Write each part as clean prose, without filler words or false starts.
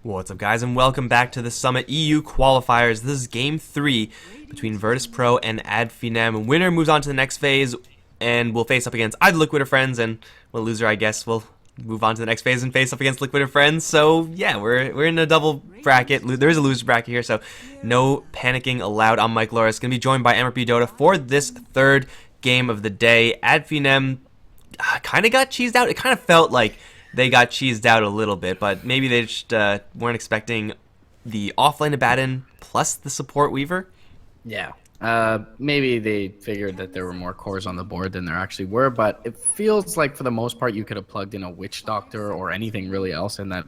What's up, guys, and welcome back to the Summit EU Qualifiers. This is Game 3 between Virtus.pro and Finem. Winner moves on to the next phase and will face up against either Liquid or Friends, and the loser, I guess, will move on to the next phase and face up against Liquid or Friends. So, yeah, we're in a double bracket. There is a loser bracket here, so no panicking allowed. I'm Mike Loris, going to be joined by MRP Dota for this third game of the day. Finem kind of got cheesed out. It kind of felt like they got cheesed out a little bit, but maybe they just weren't expecting the offlane Abaddon plus the support Weaver. Yeah. Maybe they figured that there were more cores on the board than there actually were, but it feels like for the most part you could have plugged in a Witch Doctor or anything really else in that,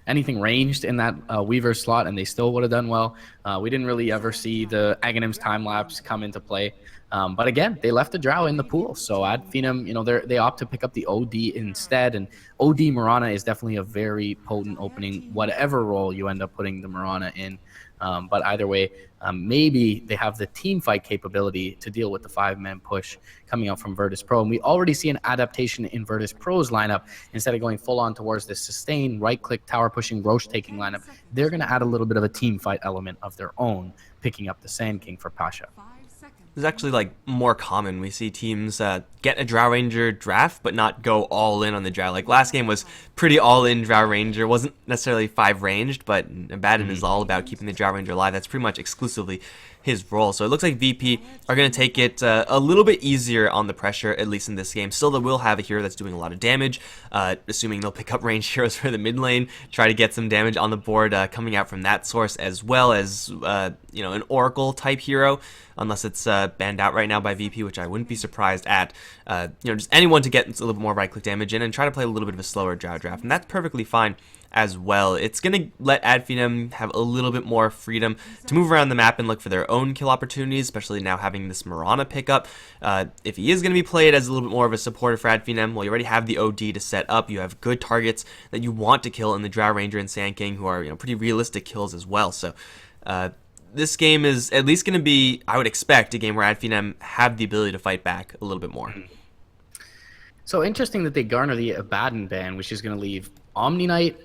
anything ranged in that Weaver slot, and they still would have done well. We didn't really ever see the Aghanim's time lapse come into play. But again, they left the Drow in the pool. So Finem, they opt to pick up the OD instead. And OD Mirana is definitely a very potent opening, whatever role you end up putting the Mirana in. But either way, maybe they have the team fight capability to deal with the 5-man push coming out from Virtus.pro. And we already see an adaptation in Virtus.pro's lineup. Instead of going full on towards this sustain, right-click, tower pushing, Roche taking lineup, they're going to add a little bit of a team fight element of their own, picking up the Sand King for Pasha. It's actually more common. We see teams get a Drow Ranger draft, but not go all in on the Drow. Like last game was pretty all in Drow Ranger. Wasn't necessarily 5 ranged, but Abaddon is all about keeping the Drow Ranger alive. That's pretty much exclusively his role. So it looks like VP are going to take it a little bit easier on the pressure, at least in this game. Still, they will have a hero that's doing a lot of damage, assuming they'll pick up ranged heroes for the mid lane, try to get some damage on the board coming out from that source, as well as an Oracle type hero, unless it's banned out right now by VP, which I wouldn't be surprised at. Just anyone to get a little bit more right-click damage in and try to play a little bit of a slower Drow draft, and that's perfectly fine as well. It's going to let Finem have a little bit more freedom to move around the map and look for their own kill opportunities, especially now having this Mirana pickup. If he is going to be played as a little bit more of a supporter for Finem, well, you already have the OD to set up. You have good targets that you want to kill in the Drow Ranger and Sand King, who are pretty realistic kills as well. So this game is at least going to be, I would expect, a game where Finem have the ability to fight back a little bit more. So interesting that they garner the Abaddon ban, which is going to leave Omni Knight,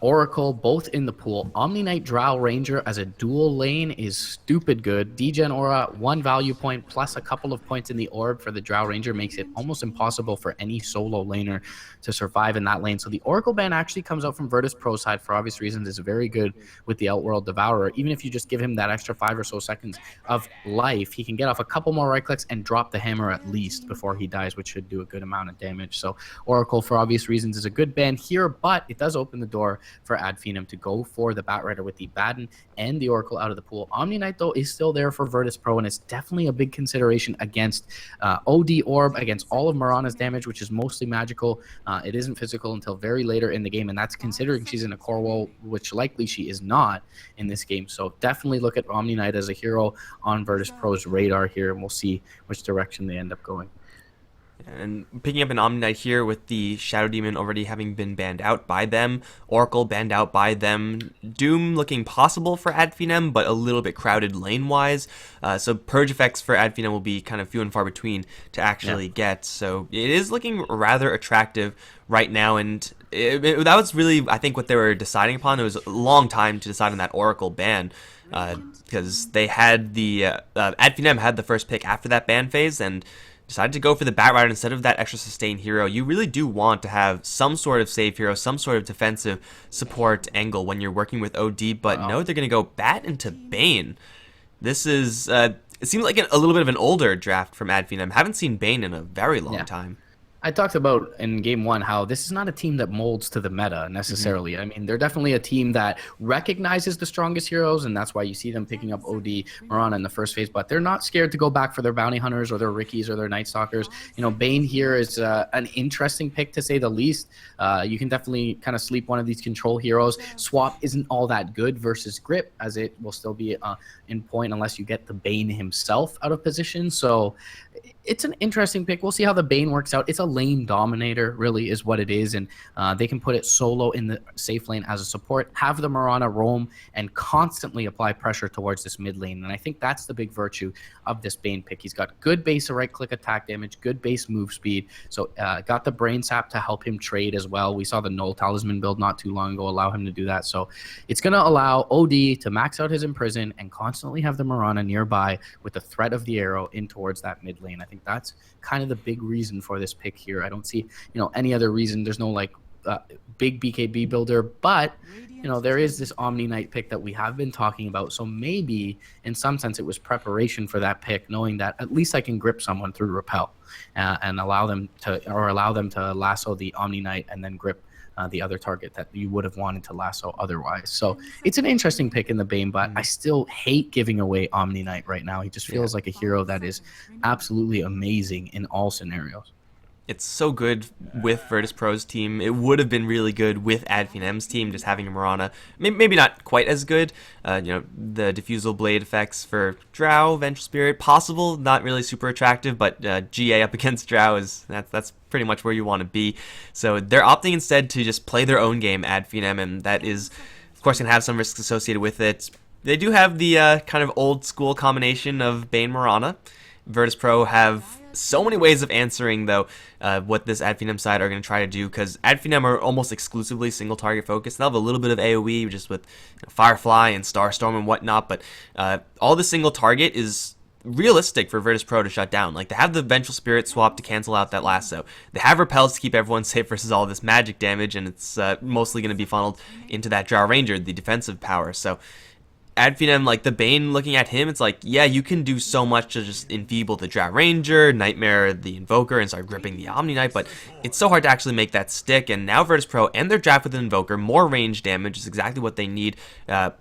Oracle both in the pool. Omni Knight Drow Ranger as a dual lane is stupid good. Degen Aura, 1 value point plus a couple of points in the orb for the Drow Ranger makes it almost impossible for any solo laner to survive in that lane. So the Oracle ban actually comes out from Virtus.pro side for obvious reasons. Is very good with the Outworld Devourer. Even if you just give him that extra 5 or so seconds of life, he can get off a couple more right clicks and drop the hammer at least before he dies, which should do a good amount of damage. So Oracle, for obvious reasons, is a good ban here, but it does open the door for Finem to go for the Batrider with the Abaddon and the Oracle out of the pool. Omni Knight, though, is still there for Virtus.pro, and it's definitely a big consideration against OD Orb, against all of Mirana's damage, which is mostly magical. It isn't physical until very later in the game, and that's considering she's in a core wall, which likely she is not in this game. So definitely look at Omni Knight as a hero on Virtus.pro's radar here, and we'll see which direction they end up going. And picking up an Omni Knight here with the Shadow Demon already having been banned out by them, Oracle banned out by them, Doom looking possible for Finem, but a little bit crowded lane-wise. So purge effects for Finem will be kind of few and far between to actually get. So it is looking rather attractive right now, and that was really, I think, what they were deciding upon. It was a long time to decide on that Oracle ban, because they had the Finem had the first pick after that ban phase, and decided to go for the Batrider instead of that extra sustain hero. You really do want to have some sort of save hero, some sort of defensive support angle when you're working with OD, but no, they're going to go Bat into Bane. This is, it seems like a little bit of an older draft from Finem. Haven't seen Bane in a very long time. I talked about in game 1 how this is not a team that molds to the meta necessarily. I mean, they're definitely a team that recognizes the strongest heroes, and that's why you see them picking up OD Mirana in the first phase, but they're not scared to go back for their bounty hunters or their Rickies or their Night Stalkers. Bane here is an interesting pick to say the least. You can definitely kind of sleep one of these control heroes. Swap isn't all that good versus Grip, as it will still be in point unless you get the Bane himself out of position. So it's an interesting pick. We'll see how the Bane works out. It's a lane dominator, really, is what it is. And they can put it solo in the safe lane as a support, have the Mirana roam, and constantly apply pressure towards this mid lane. And I think that's the big virtue of this Bane pick. He's got good base of right-click attack damage, good base move speed. So got the Brain Sap to help him trade as well. We saw the Null Talisman build not too long ago allow him to do that. So it's going to allow OD to max out his Imprison and constantly have the Mirana nearby with the threat of the arrow in towards that mid lane. I think that's kind of the big reason for this pick here. I don't see, any other reason. There's no like big BKB builder, but there is this Omni Knight pick that we have been talking about. So maybe in some sense it was preparation for that pick, knowing that at least I can grip someone through repel and allow them to lasso the Omni Knight and then grip the other target that you would have wanted to lasso otherwise. So it's an interesting pick in the Bane, but I still hate giving away Omni Knight right now. He just feels like a hero that is absolutely amazing in all scenarios. It's so good with Virtus Pro's team. It would have been really good with Finem's team, just having a Mirana. Maybe not quite as good. The Diffusal Blade effects for Drow, Vengeful Spirit, possible, not really super attractive, but GA up against Drow that's pretty much where you want to be. So they're opting instead to just play their own game, Finem, and that is, of course, going to have some risks associated with it. They do have the kind of old school combination of Bane Mirana. Virtus Pro have so many ways of answering, though, what this Finem side are going to try to do, because Finem are almost exclusively single target focused. They'll have a little bit of AoE just with Firefly and Starstorm and whatnot, but all the single target is realistic for Virtus Pro to shut down. Like, they have the Vengeful Spirit swap to cancel out that lasso. They have repels to keep everyone safe versus all this magic damage, and it's mostly going to be funneled into that Drow Ranger, the defensive power. So Finem, like the Bane, looking at him, it's like, yeah, you can do so much to just enfeeble the Drow Ranger, Nightmare the Invoker, and start gripping the Omni Knight, but it's so hard to actually make that stick. And now Virtus Pro and their draft with an Invoker, more range damage is exactly what they need.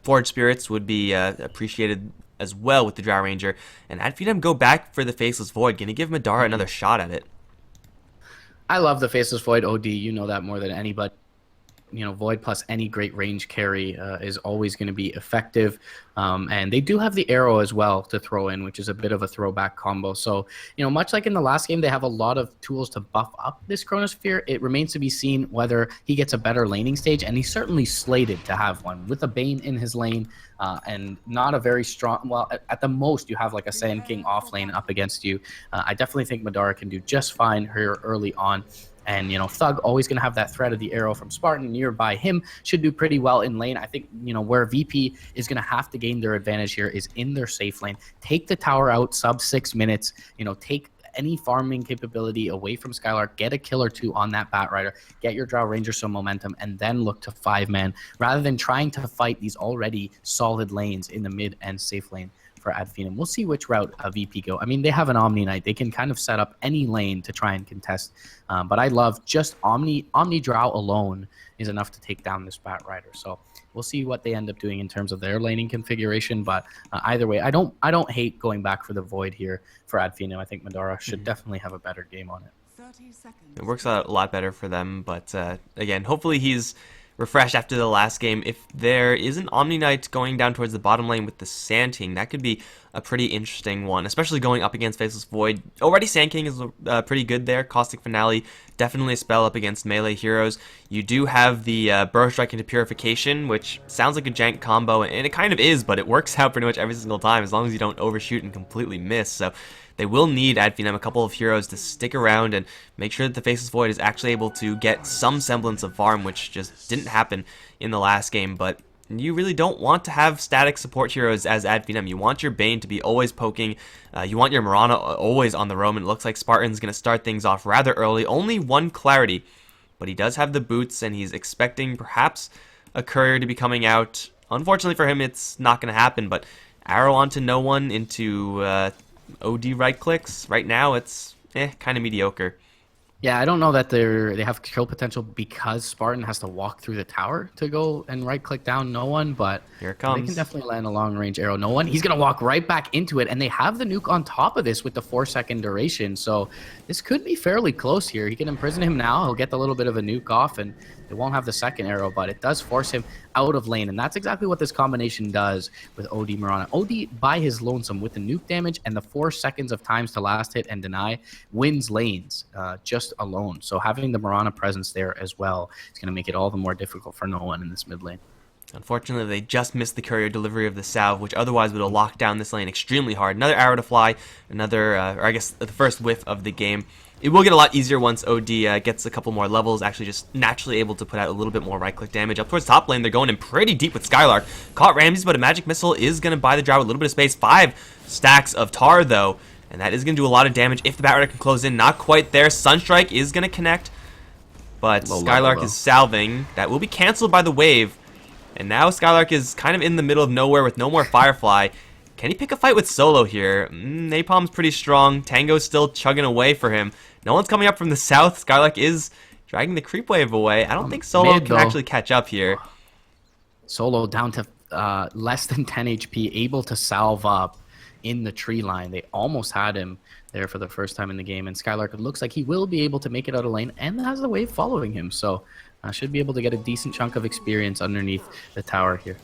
Forged Spirits would be appreciated as well with the Drow Ranger. And Finem go back for the Faceless Void. Gonna give Madara another shot at it. I love the Faceless Void OD. You know that more than anybody. Void plus any great range carry is always going to be effective. And they do have the arrow as well to throw in, which is a bit of a throwback combo. So, much like in the last game, they have a lot of tools to buff up this Chronosphere. It remains to be seen whether he gets a better laning stage, and he's certainly slated to have one. With a Bane in his lane and not a very strong, well, at the most, you have like a Sand King off lane up against you. I definitely think Madara can do just fine here early on. And, Thug always going to have that threat of the arrow from Spartan nearby him, should do pretty well in lane. I think, where VP is going to have to gain their advantage here is in their safe lane. Take the tower out sub 6 minutes, take any farming capability away from Skylark, get a kill or two on that Batrider, get your Drow Ranger some momentum, and then look to 5-man, rather than trying to fight these already solid lanes in the mid and safe lane for Finem. We'll see which route VP go. I mean, they have an Omni Knight. They can kind of set up any lane to try and contest. But I love just Omni Drow alone is enough to take down this Batrider. So we'll see what they end up doing in terms of their laning configuration. But either way, I don't hate going back for the Void here for Finem. I think Madara should definitely have a better game on it. 30 seconds. It works out a lot better for them, but again, hopefully he's refreshed after the last game. If there is an Omni Knight going down towards the bottom lane with the Sand King, that could be a pretty interesting one, especially going up against Faceless Void. Already Sand King is pretty good there. Caustic Finale, definitely a spell up against melee heroes. You do have the Burrow Strike into Purification, which sounds like a jank combo, and it kind of is, but it works out pretty much every single time as long as you don't overshoot and completely miss. So they will need Finem a couple of heroes to stick around and make sure that the Faceless Void is actually able to get some semblance of farm, which just didn't happen in the last game. But you really don't want to have static support heroes as Finem. You want your Bane to be always poking. You want your Mirana always on the roam, and it looks like Spartan's going to start things off rather early. Only one Clarity, but he does have the boots, and he's expecting perhaps a Courier to be coming out. Unfortunately for him, it's not going to happen, but arrow onto no one into OD right clicks. Right now, it's kind of mediocre. Yeah, I don't know that they have kill potential because Spartan has to walk through the tower to go and right-click down no one, but here it comes. They can definitely land a long-range arrow no one. He's going to walk right back into it, and they have the nuke on top of this with the 4-second duration, so this could be fairly close here. He can imprison him now. He'll get the little bit of a nuke off, and it won't have the second arrow, but it does force him out of lane, and that's exactly what this combination does with OD Mirana. OD, by his lonesome, with the nuke damage and the 4 seconds of times to last hit and deny, wins lanes just Ghost alone. So having the Mirana presence there as well is going to make it all the more difficult for no one in this mid lane. Unfortunately, they just missed the courier delivery of the salve, which otherwise would have locked down this lane extremely hard. Another arrow to fly, another, or I guess the first whiff of the game. It will get a lot easier once OD gets a couple more levels, actually just naturally able to put out a little bit more right-click damage. Up towards top lane, they're going in pretty deep with Skylark. Caught Ramses, but a magic missile is going to buy the Drow a little bit of space. 5 stacks of tar, though, and that is going to do a lot of damage if the Batrider can close in. Not quite there. Sunstrike is going to connect, but Skylark is salving. That will be canceled by the wave. And now Skylark is kind of in the middle of nowhere with no more Firefly. Can he pick a fight with Solo here? Napalm's pretty strong. Tango's still chugging away for him. No one's coming up from the south. Skylark is dragging the creep wave away. I don't think Solo can actually catch up here. Solo down to less than 10 HP, able to salve up in the tree line. They almost had him there for the first time in the game. And Skylark, it looks like he will be able to make it out of lane and has the wave following him. So should be able to get a decent chunk of experience underneath the tower here.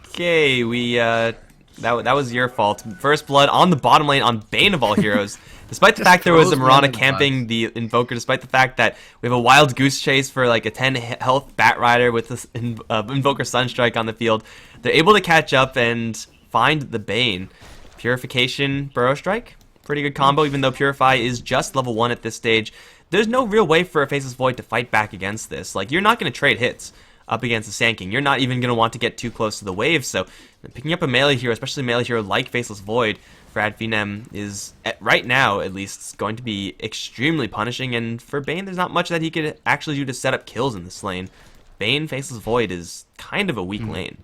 Okay, that was your fault. First blood on the bottom lane on Bane of all heroes. Despite the fact there was a Mirana camping the Invoker, despite the fact that we have a wild goose chase for like a 10 health Batrider with this Invoker Sunstrike on the field, they're able to catch up and find the Bane. Purification, Burrow Strike, pretty good combo, even though Purify is just level 1 at this stage. There's no real way for a Faceless Void to fight back against this. Like, you're not going to trade hits up against the Sand King. You're not even going to want to get too close to the wave, so picking up a melee hero, especially a melee hero like Faceless Void for Finem is, right now at least, going to be extremely punishing, and for Bane, there's not much that he could actually do to set up kills in this lane. Bane, Faceless Void is kind of a weak lane.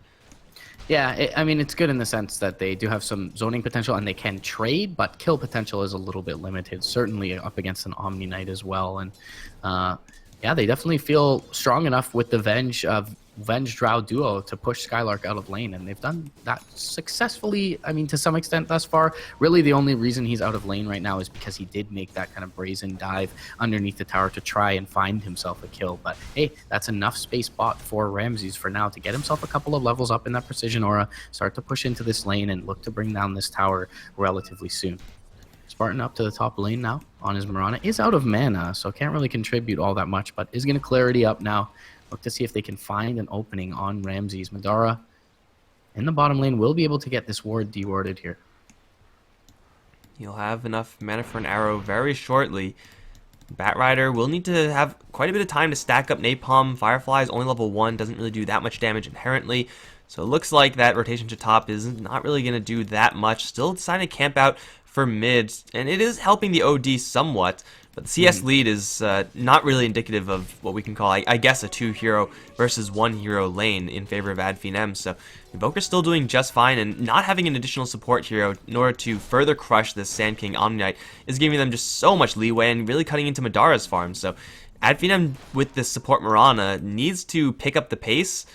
Yeah, I mean, it's good in the sense that they do have some zoning potential and they can trade, but kill potential is a little bit limited, certainly up against an Omni Knight as well. And yeah, they definitely feel strong enough with the Venge Drow duo to push Skylark out of lane, and they've done that successfully, I mean, to some extent thus far. Really, the only reason he's out of lane right now is because he did make that kind of brazen dive underneath the tower to try and find himself a kill. But hey, that's enough space bought for Ramses for now to get himself a couple of levels up in that precision aura, start to push into this lane, and look to bring down this tower relatively soon. Spartan up to the top lane now on his Mirana. Is out of mana, so can't really contribute all that much, but is going to clarity up now. Look to see if they can find an opening on Ramses. Madara in the bottom lane will be able to get this ward dewarded here. He'll have enough mana for an arrow very shortly. Batrider will need to have quite a bit of time to stack up Napalm. Firefly is only level 1, doesn't really do that much damage inherently. So it looks like that rotation to top is not really going to do that much. Still deciding to camp out for mid, and it is helping the OD somewhat. But the CS lead is not really indicative of what we can call, I guess, a 2-hero versus 1-hero lane in favor of Finem. So Invoker's still doing just fine, and not having an additional support hero in order to further crush the Sand King Omni Knight is giving them just so much leeway and really cutting into Madara's farm. So Finem with this support Mirana needs to pick up the pace.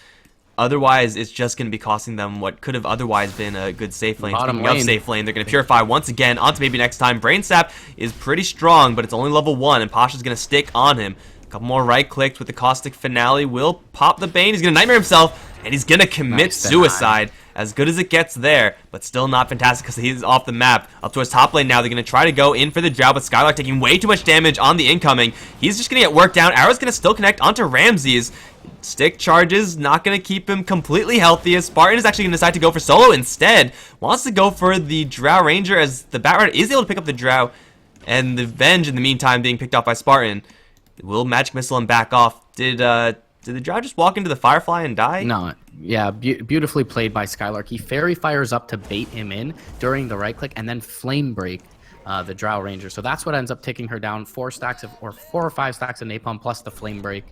Otherwise, it's just going to be costing them what could have otherwise been a good safe lane. Speaking of safe lane, they're going to Purify once again onto maybe next time. Brain Sap is pretty strong, but it's only level 1, and Pasha's going to stick on him. A couple more right-clicks with the Caustic Finale will pop the Bane. He's going to Nightmare himself, and he's going to commit suicide. As good as it gets there, but still not fantastic because he's off the map. Up towards top lane now, they're going to try to go in for the Drow, but Skylark taking way too much damage on the incoming. He's just going to get worked down. Arrow's going to still connect onto Ramses. Stick charges, not going to keep him completely healthy, as Spartan is actually going to decide to go for solo instead. Wants to go for the Drow Ranger, as the Batrider is able to pick up the Drow, and the Venge in the meantime being picked off by Spartan. Will Magic Missile and back off. Did the Drow just walk into the Firefly and die? No. Yeah, beautifully played by Skylark. He Fairy Fires up to bait him in during the right click, and then Flame Break the Drow Ranger. So that's what ends up taking her down. 4 or 5 stacks of Napalm plus the Flame Break.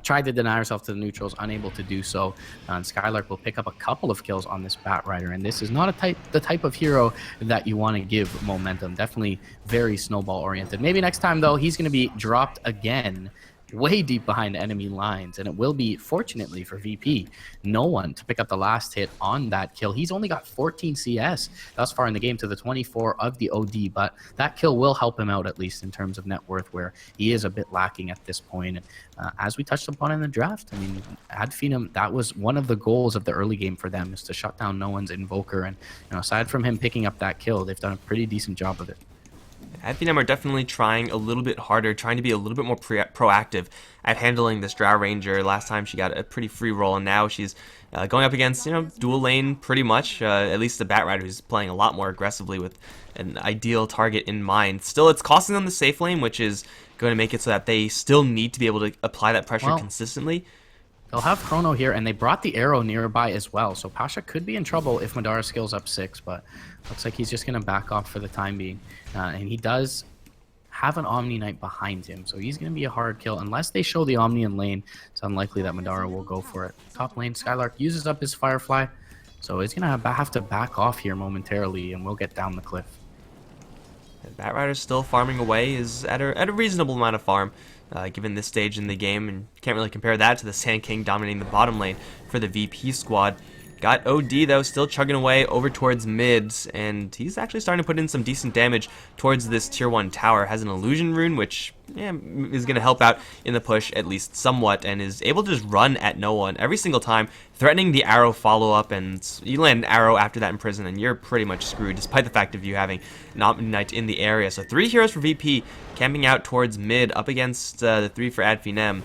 Tried to deny herself to the neutrals, unable to do so. And Skylark will pick up a couple of kills on this Batrider. And this is not the type of hero that you want to give momentum. Definitely very snowball oriented. Maybe next time, though, he's going to be dropped again, way deep behind enemy lines, and it will be, fortunately for VP, no one to pick up the last hit on that kill. He's only got 14 CS thus far in the game to the 24 of the OD, but that kill will help him out, at least in terms of net worth, where he is a bit lacking at this point. And as we touched upon in the draft, I mean, Finem, that was one of the goals of the early game for them, is to shut down no one's Invoker, and aside from him picking up that kill, they've done a pretty decent job of it. Finem are definitely trying a little bit harder, trying to be a little bit more proactive at handling this Drow Ranger. Last time she got a pretty free roll, and now she's going up against, dual lane pretty much, at least the Batrider, who's playing a lot more aggressively with an ideal target in mind. Still, it's costing them the safe lane, which is going to make it so that they still need to be able to apply that pressure consistently. They'll have Chrono here, and they brought the arrow nearby as well, so Pasha could be in trouble if Madara skills up 6, but looks like he's just going to back off for the time being. And he does have an Omni Knight behind him, so he's going to be a hard kill. Unless they show the Omni in lane, it's unlikely that Madara will go for it. Top lane, Skylark uses up his Firefly, so he's going to have to back off here momentarily, and we'll get down the cliff. Batrider's still farming away, is at a reasonable amount of farm. Given this stage in the game, and can't really compare that to the Sand King dominating the bottom lane for the VP squad. Got OD though, still chugging away over towards mids, and he's actually starting to put in some decent damage towards this tier 1 tower. Has an illusion rune, which is going to help out in the push at least somewhat, and is able to just run at no one every single time, threatening the arrow follow-up, and you land an arrow after that in prison, and you're pretty much screwed, despite the fact of you having an Omni Knight in the area. So 3 heroes for VP, camping out towards mid, up against the 3 for Finem,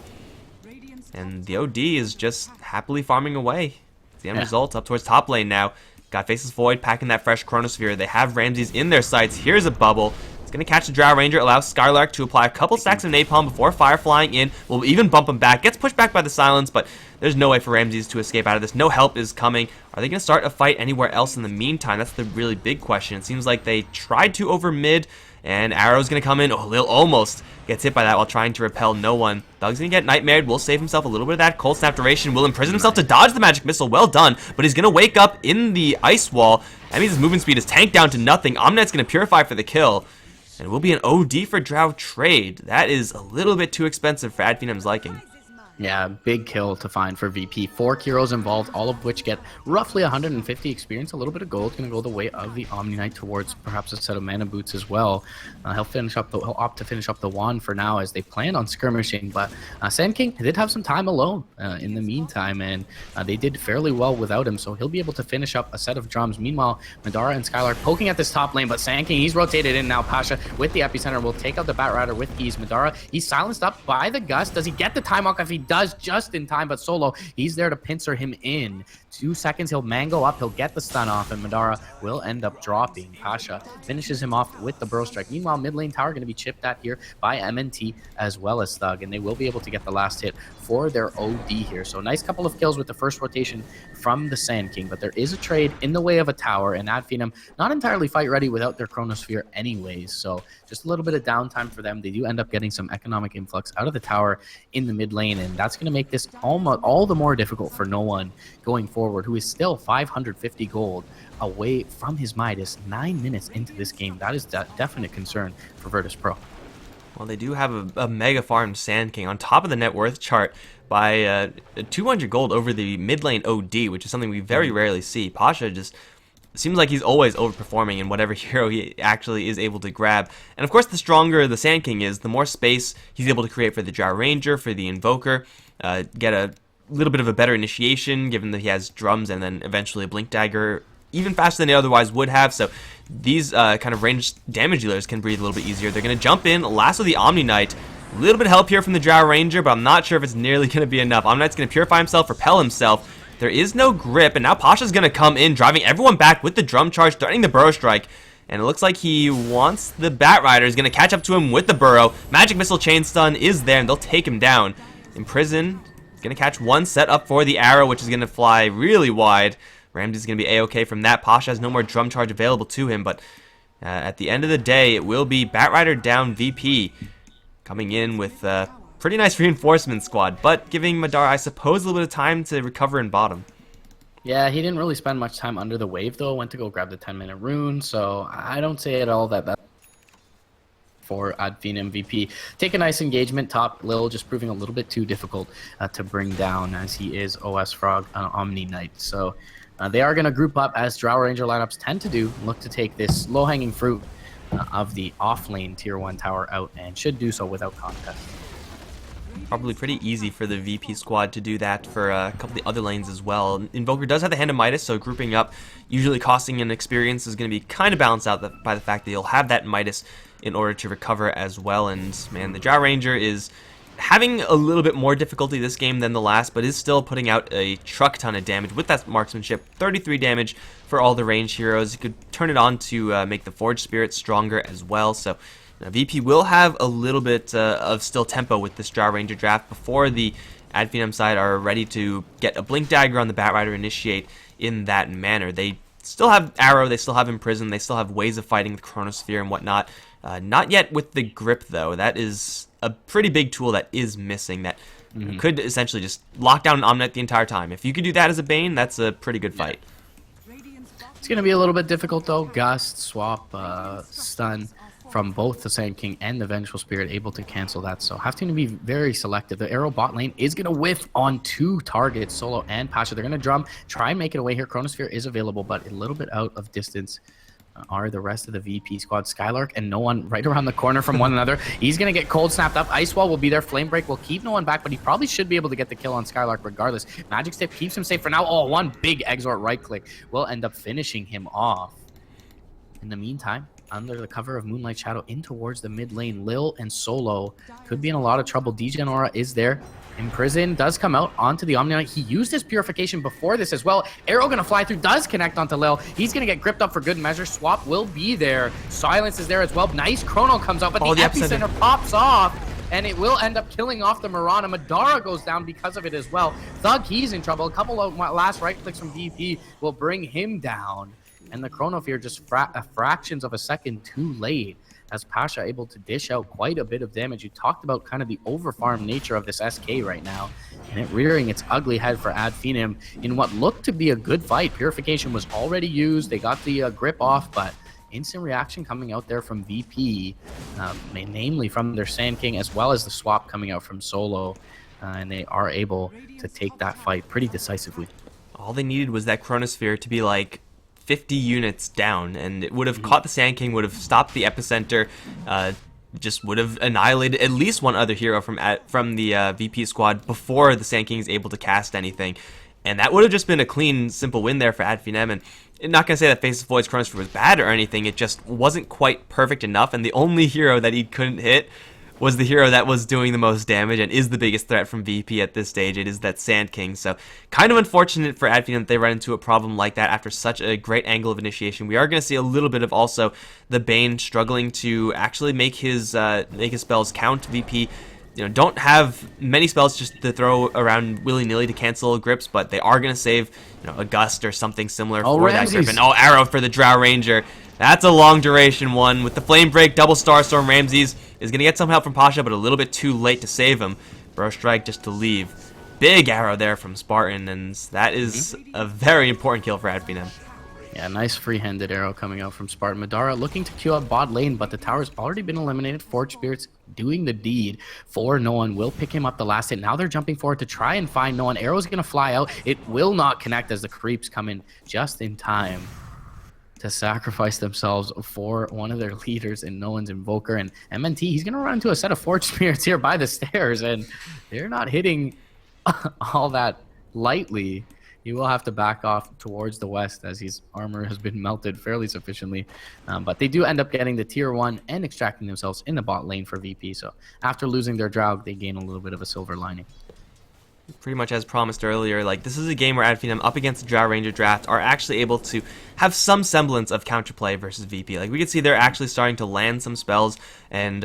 and the OD is just happily farming away. The end result, up towards top lane now. Got Faceless Void packing that fresh Chronosphere. They have Ramses in their sights. Here's a bubble. It's going to catch the Drow Ranger, allows Skylark to apply a couple stacks of Napalm before Fire flying in. Will even bump him back. Gets pushed back by the Silence, but there's no way for Ramses to escape out of this. No help is coming. Are they going to start a fight anywhere else in the meantime? That's the really big question. It seems like they tried to over mid, and Arrow's going to come in. Oh, Lil almost gets hit by that while trying to repel no one. Thug's going to get Nightmared. Will save himself a little bit of that Cold Snap duration. Will imprison himself to dodge the Magic Missile. Well done. But he's going to wake up in the Ice Wall. That means his movement speed is tanked down to nothing. Omnet's going to Purify for the kill. And it will be an OD for Drow trade. That is a little bit too expensive for Finem's liking. Yeah, big kill to find for VP. 4 heroes involved, all of which get roughly 150 experience. A little bit of gold going to go the way of the Omni Knight towards perhaps a set of mana boots as well. He'll opt to finish up the wand for now as they plan on skirmishing. But Sand King did have some time alone in the meantime, and they did fairly well without him. So he'll be able to finish up a set of drums. Meanwhile, Madara and Skylark poking at this top lane, but Sand King, he's rotated in now. Pasha with the epicenter will take out the Batrider with ease. Madara, he's silenced up by the Gust. Does he get the time off? If he does, just in time, but Solo, he's there to pincer him in. 2 seconds, he'll mango up, he'll get the stun off, and Madara will end up dropping. Pasha finishes him off with the Burrow Strike. Meanwhile, mid lane tower going to be chipped at here by MNT as well as Thug, and they will be able to get the last hit for their OD here. So nice couple of kills with the first rotation from the Sand King, but there is a trade in the way of a tower, and Finem not entirely fight ready without their Chronosphere anyways, so just a little bit of downtime for them. They do end up getting some economic influx out of the tower in the mid lane, and that's going to make this almost all the more difficult for no one going forward, who is still 550 gold away from his Midas 9 minutes into this game. That is a definite concern for Virtus Pro. Well, they do have a mega farmed Sand King on top of the net worth chart by 200 gold over the mid lane OD, which is something we very rarely see. Pasha just seems like he's always overperforming in whatever hero he actually is able to grab. And of course, the stronger the Sand King is, the more space he's able to create for the Drow Ranger, for the Invoker, get a little bit of a better initiation, given that he has drums and then eventually a Blink Dagger even faster than they otherwise would have. So these kind of ranged damage dealers can breathe a little bit easier. They're going to jump in, lasso the Omni Knight. A little bit of help here from the Drow Ranger, but I'm not sure if it's nearly going to be enough. Omni Knight's going to purify himself, repel himself. There is no grip, and now Pasha's going to come in, driving everyone back with the drum charge, threatening the Burrow Strike. And it looks like he wants the Batrider. He's going to catch up to him with the Burrow. Magic Missile Chain Stun is there, and they'll take him down. Imprison, he's going to catch one set up for the arrow, which is going to fly really wide. Ramsey's going to be A-okay from that. Pasha has no more drum charge available to him, but at the end of the day, it will be Batrider down VP, coming in with a pretty nice reinforcement squad, but giving Madara, I suppose, a little bit of time to recover in bottom. Yeah, he didn't really spend much time under the wave, though. Went to go grab the 10-minute rune, so I don't say at all that for Finem MVP. Take a nice engagement. Top Lil just proving a little bit too difficult to bring down, as he is OS Frog Omni Knight. So they are going to group up, as Drow Ranger lineups tend to do, look to take this low-hanging fruit of the off-lane Tier 1 tower out, and should do so without contest. Probably pretty easy for the VP squad to do that for a couple of the other lanes as well. Invoker does have the Hand of Midas, so grouping up, usually costing an experience, is going to be kind of balanced out by the fact that you'll have that Midas in order to recover as well. And man, the Drow Ranger is having a little bit more difficulty this game than the last, but is still putting out a truck ton of damage with that marksmanship. 33 damage for all the ranged heroes. You could turn it on to make the Forge Spirit stronger as well. So VP will have a little bit of still tempo with this Drow Ranger draft before the Ad Finem side are ready to get a Blink Dagger on the Bat Rider initiate in that manner. They still have Arrow, they still have Imprison, they still have ways of fighting the Chronosphere and whatnot. Not yet with the Grip, though. That is a pretty big tool that is missing that could essentially just lock down an Omnight the entire time. If you could do that as a Bane, that's a pretty good fight. It's going to be a little bit difficult, though. Gust, Swap, Stun from both the Sand King and the Vengeful Spirit able to cancel that. So have to be very selective. The Arrow bot lane is going to whiff on 2 targets, Solo and Pasha. They're going to drum, try and make it away here. Chronosphere is available, but a little bit out of distance are the rest of the VP squad. Skylark and No One right around the corner from one another. He's going to get cold snapped up. Ice Wall will be there. Flame Break will keep No One back, but he probably should be able to get the kill on Skylark regardless. Magic Stick keeps him safe for now. Oh, one big Exort right click will end up finishing him off. In the meantime, under the cover of Moonlight Shadow in towards the mid lane, Lil and Solo could be in a lot of trouble. DJ Aura is there. Imprison does come out onto the Omni Knight. He used his Purification before this as well. Arrow gonna fly through, does connect onto Lil. He's gonna get gripped up for good measure. Swap will be there. Silence is there as well. Nice Chrono comes out, but the epicenter pops off, and it will end up killing off the Mirana. Madara goes down because of it as well. Thug, he's in trouble. A couple of last right clicks from VP will bring him down. And the Chronofear just fractions of a second too late, as Pasha able to dish out quite a bit of damage. You talked about kind of the overfarm nature of this SK right now, and it rearing its ugly head for Ad Finem in what looked to be a good fight. Purification was already used. They got the grip off, but instant reaction coming out there from VP, namely from their Sand King, as well as the swap coming out from Solo, and they are able to take that fight pretty decisively. All they needed was that Chronosphere to be like 50 units down, and it would have caught the Sand King, would have stopped the epicenter, just would have annihilated at least one other hero from the VP squad before the Sand King is able to cast anything. And that would have just been a clean, simple win there for Ad Finem. And I'm not going to say that Face of Void's Chronosphere was bad or anything, it just wasn't quite perfect enough, and the only hero that he couldn't hit was the hero that was doing the most damage and is the biggest threat from VP at this stage. It is that Sand King. So kind of unfortunate for Ad Finem that they run into a problem like that after such a great angle of initiation. We are going to see a little bit of also the Bane struggling to actually make his spells count. VP don't have many spells just to throw around willy-nilly to cancel grips, but they are going to save a Gust or something similar for that grip. And Arrow for the Drow Ranger. That's a long duration one. With the Flame Break, double Starstorm, Ramses is going to get some help from Pasha, but a little bit too late to save him. Burrow Strike just to leave. Big arrow there from Spartan, and that is a very important kill for Ad Finem. Yeah, nice free-handed arrow coming out from Spartan. Madara looking to queue up bot lane, but the tower's already been eliminated. Forge Spirit's doing the deed for No One. Will pick him up the last hit. Now they're jumping forward to try and find No One. Arrow's going to fly out. It will not connect as the creeps come in just in time to sacrifice themselves for one of their leaders in No One's Invoker. And MNT, he's going to run into a set of Forge Spirits here by the stairs, and they're not hitting all that lightly. He will have to back off towards the west as his armor has been melted fairly sufficiently. But they do end up getting the tier 1 and extracting themselves in the bot lane for VP. So after losing their Drow, they gain a little bit of a silver lining. Pretty much as promised earlier, like this is a game where Ad Finem up against the Drow Ranger draft are actually able to have some semblance of counterplay versus VP. Like we can see they're actually starting to land some spells and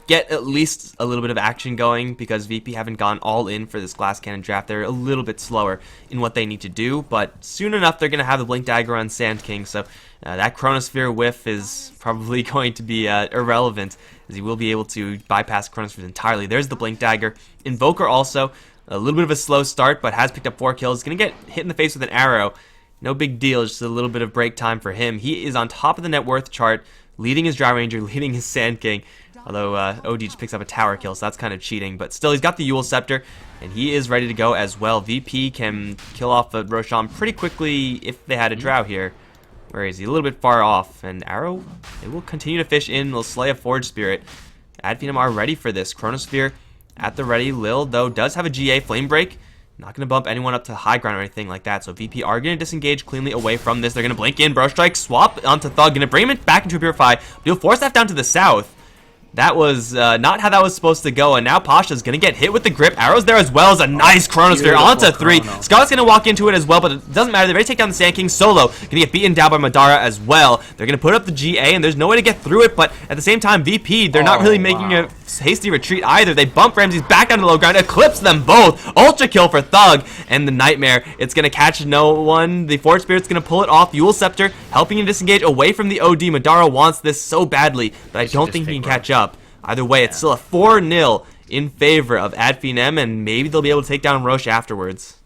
get at least a little bit of action going, because VP haven't gone all in for this Glass Cannon draft. They're a little bit slower in what they need to do, but soon enough they're going to have the Blink Dagger on Sand King, so that Chronosphere whiff is probably going to be irrelevant, as he will be able to bypass Chronospheres entirely. There's the Blink Dagger. Invoker also a little bit of a slow start, but has picked up 4 kills. Going to get hit in the face with an arrow. No big deal, just a little bit of break time for him. He is on top of the net worth chart, leading his Drow Ranger, leading his Sand King. Although OG just picks up a tower kill, so that's kind of cheating. But still, he's got the Yule Scepter, and he is ready to go as well. VP can kill off the Roshan pretty quickly if they had a Drow here. Where is he? A little bit far off. And Arrow, they will continue to fish in. They'll slay a Forge Spirit. Ad Finem are ready for this. Chronosphere at the ready. Lil, though, does have a GA Flame Break. Not going to bump anyone up to high ground or anything like that. So VP are going to disengage cleanly away from this. They're going to blink in, Bro Strike, swap onto Thug. Going to bring him back into a Purify. He'll force that down to the south. That was not how that was supposed to go, and now Pasha's going to get hit with the grip. Arrows there as well as a nice Chronosphere onto 3. Scarlet's going to walk into it as well, but it doesn't matter. They're ready to take down the Sand King solo. Going to get beaten down by Madara as well. They're going to put up the GA, and there's no way to get through it, but at the same time, VP, they're not really making a hasty retreat either. They bump Ramses back down to the low ground, eclipse them both. Ultra kill for Thug, and the Nightmare. It's going to catch no one. The Forge Spirit's going to pull it off. Eul Scepter helping him disengage away from the OD. Madara wants this so badly, but I don't think he can catch up. Either way, it's still a 4-0 in favor of Finem, and maybe they'll be able to take down Roche afterwards.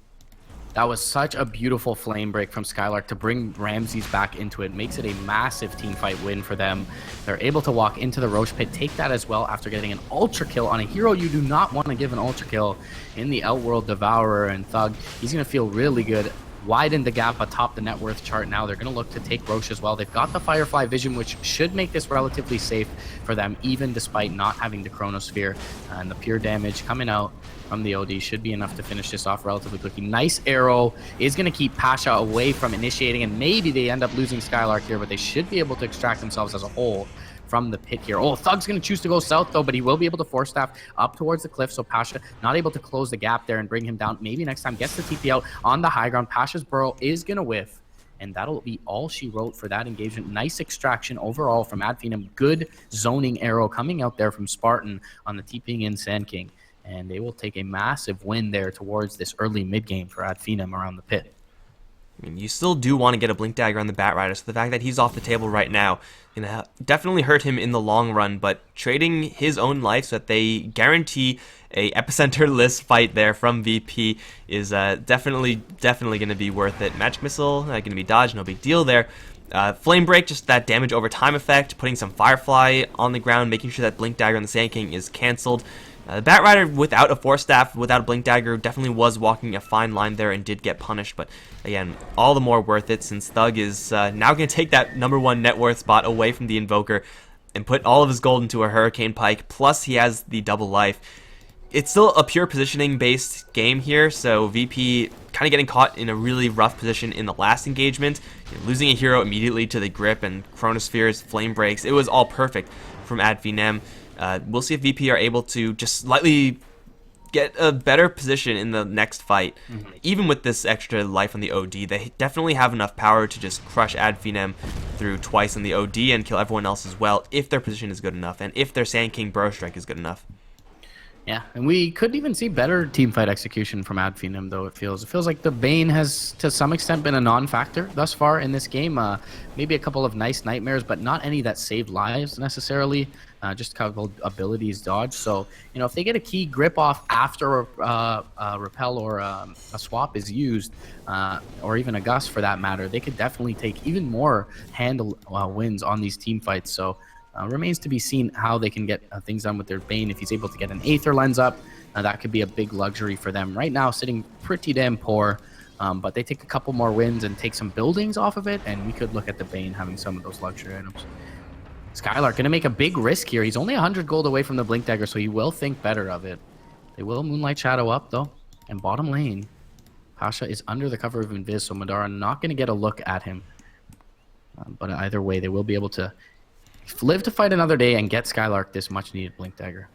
That was such a beautiful flame break from Skylark to bring Ramses back into it. Makes it a massive team fight win for them. They're able to walk into the Roche pit, take that as well after getting an ultra kill on a hero you do not want to give an ultra kill in the Outworld Devourer. And Thug, he's going to feel really good. Widen the gap atop the net worth chart now. They're going to look to take Roche as well. They've got the Firefly Vision, which should make this relatively safe for them, even despite not having the Chronosphere. And the pure damage coming out from the OD should be enough to finish this off relatively quickly. Nice arrow is going to keep Pasha away from initiating, and maybe they end up losing Skylark here, but they should be able to extract themselves as a whole from the pit here. Oh, Thug's going to choose to go south, though, but he will be able to force staff up towards the cliff, so Pasha not able to close the gap there and bring him down. Maybe next time gets the TP out on the high ground. Pasha's burrow is going to whiff, and that'll be all she wrote for that engagement. Nice extraction overall from Finem. Good zoning arrow coming out there from Spartan on the TPing in Sand King, and they will take a massive win there towards this early mid-game for Finem around the pit. I mean, you still do want to get a Blink Dagger on the Batrider, so the fact that he's off the table right now gonna definitely hurt him in the long run, but trading his own life so that they guarantee a epicenter list fight there from VP is definitely going to be worth it. Magic Missile going to be dodged, no big deal there. Flame Break, just that damage over time effect, putting some Firefly on the ground, making sure that Blink Dagger on the Sand King is cancelled. The Batrider, without a Force Staff, without a Blink Dagger, definitely was walking a fine line there and did get punished. But again, all the more worth it since Thug is now going to take that #1 net worth spot away from the Invoker and put all of his gold into a Hurricane Pike. Plus, he has the double life. It's still a pure positioning-based game here, so VP kind of getting caught in a really rough position in the last engagement. Losing a hero immediately to the grip and Chronospheres, Flame Breaks. It was all perfect from Finem. We'll see if VP are able to just slightly get a better position in the next fight. Even with this extra life on the OD, they definitely have enough power to just crush Finem through twice on the OD and kill everyone else as well, if their position is good enough, and if their Sand King Bro Strike is good enough. Yeah, and we could even see better teamfight execution from Finem, though. It feels like the Bane has, to some extent, been a non-factor thus far in this game. Maybe a couple of nice nightmares, but not any that saved lives necessarily. Just a couple abilities dodge. So, you know, if they get a key grip off after a repel or a swap is used, or even a gust for that matter, they could definitely take even more handle wins on these team fights. So. Remains to be seen how they can get things done with their Bane. If he's able to get an Aether Lens up, that could be a big luxury for them. Right now, sitting pretty damn poor, but they take a couple more wins and take some buildings off of it, and we could look at the Bane having some of those luxury items. Skylark going to make a big risk here. He's only 100 gold away from the Blink Dagger, so he will think better of it. They will Moonlight Shadow up, though. And bottom lane, Pasha is under the cover of Invis, so Madara not going to get a look at him. But either way, they will be able to live to fight another day and get Skylark this much needed Blink Dagger.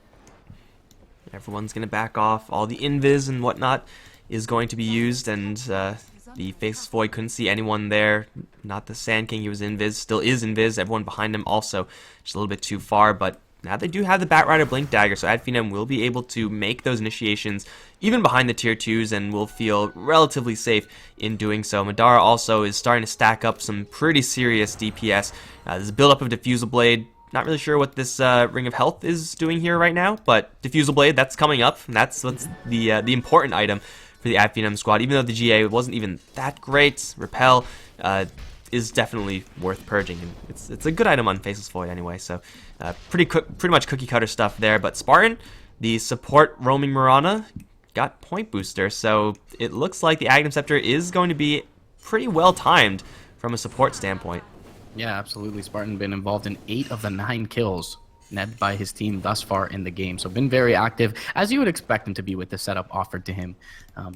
Everyone's going to back off. All the invis and whatnot is going to be used, and the Faceless Void couldn't see anyone there. Not the Sand King, he was invis, still is invis. Everyone behind him also just a little bit too far, but now they do have the Batrider Blink Dagger, so Finem will be able to make those initiations even behind the tier 2s and will feel relatively safe in doing so. Madara also is starting to stack up some pretty serious DPS. There's a build-up of Diffusal Blade. Not really sure what this Ring of Health is doing here right now, but Diffusal Blade, that's coming up. And that's what's the important item for the Finem squad. Even though the GA wasn't even that great, Repel is definitely worth purging. And it's a good item on Faceless Void anyway, so pretty much cookie cutter stuff there. But Spartan, the support roaming Mirana, got point booster, so it looks like the Aghanim Scepter is going to be pretty well timed from a support standpoint. Yeah, absolutely. Spartan been involved in 8 of the 9 kills led by his team thus far in the game. So been very active, as you would expect him to be with the setup offered to him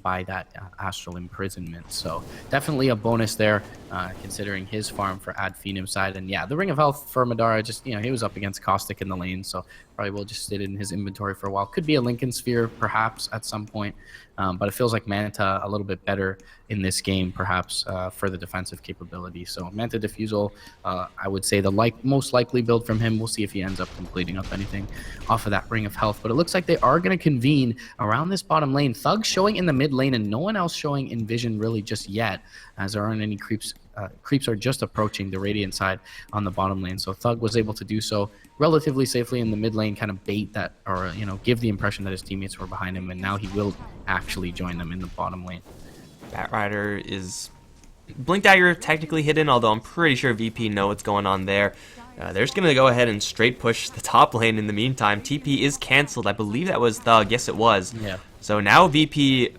by that Astral Imprisonment. So definitely a bonus there, considering his farm for Ad Finem side. And yeah, the Ring of Health for Madara, just, you know, he was up against Caustic in the lane, so probably will just sit in his inventory for a while. Could be a Lincoln Sphere, perhaps, at some point. But it feels like Manta a little bit better in this game, perhaps, for the defensive capability. So Manta Diffusal, I would say the most likely build from him. We'll see if he ends up completing up anything off of that Ring of Health. But it looks like they are going to convene around this bottom lane. Thug showing in the mid lane and no one else showing in vision really just yet, as there aren't any creeps. Creeps are just approaching the Radiant side on the bottom lane. So Thug was able to do so relatively safely in the mid lane, kind of bait that, or, you know, give the impression that his teammates were behind him, and now he will actually join them in the bottom lane. Batrider is Blink Dagger technically hidden, although I'm pretty sure VP know what's going on there. They're just going to go ahead and straight push the top lane in the meantime. TP is canceled. I believe that was Thug. Yes, it was. Yeah. So now VP,